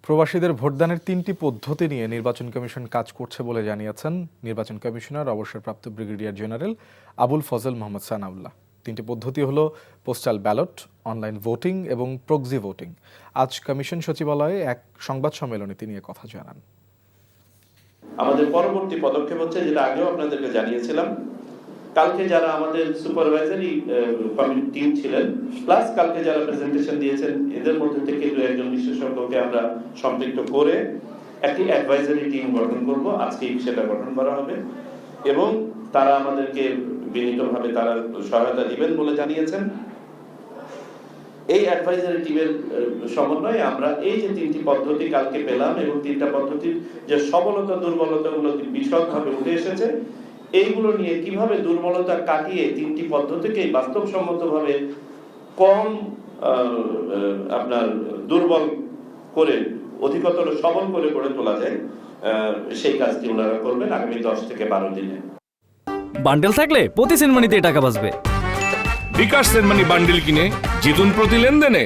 প্রবাসীদের ভোটদানের ৩টি পদ্ধতি নিয়ে নির্বাচন কমিশন কাজ করছে বলে জানিয়েছেন নির্বাচন কমিশনার অবসরপ্রাপ্ত ব্রিগেডিয়ার জেনারেল আবুল ফজল মোহাম্মদ সানাউল্লাহ। ৩টি পদ্ধতি হলো পোস্টাল ব্যালট, অনলাইন ভোটিং এবং প্রক্সি ভোটিং। আজ কমিশন সচিবালয়ে এক সংবাদ সম্মেলনে তিনি কথা জানান। আমাদের পরবর্তী পদক্ষেপ হচ্ছে, যেটা আগেও আপনাদেরকে জানিয়েছিলাম, কালকে যারা আমাদের সুপারভাইজারি কমিটি টিম ছিলেন প্লাস কালকে যারা প্রেজেন্টেশন দিয়েছেন, এদের মধ্যে থেকে দু একজন বিশেষজ্ঞকে আমরা সম্পৃক্ত করে একটি অ্যাডভাইজারি টিম গঠন করব। আজকেই সেটা গঠন করা হবে এবং তারা আমাদেরকে বিনীতভাবে তারা সহায়তা দিবেন বলে জানিয়েছেন। এই অ্যাডভাইজারি টিমের সমন্বয়ে আমরা এই যে 3টি পদ্ধতি কালকে পেলাম এবং 3টা পদ্ধতির যে সবলতা দুর্বলতাগুলো বিশদভাবে উঠে এসেছে, এইগুলো নিয়ে কিভাবে দুর্বলতা কাটিয়ে 3টি পদ্ধতিকে বাস্তবসম্মতভাবে কম আপনার দুর্বল করে অধিকতর সবল করে গড়ে তোলা যায়, সেই কাজটি ওনারা করবেন আগামী 10 থেকে 12 দিনে। বান্ডেল থাকলে প্রতি সেনমানিতে টাকা বাঁচবে। বিকাশ সেনমানি বান্ডেল কিনে জিতুন প্রতি লেনদেনে।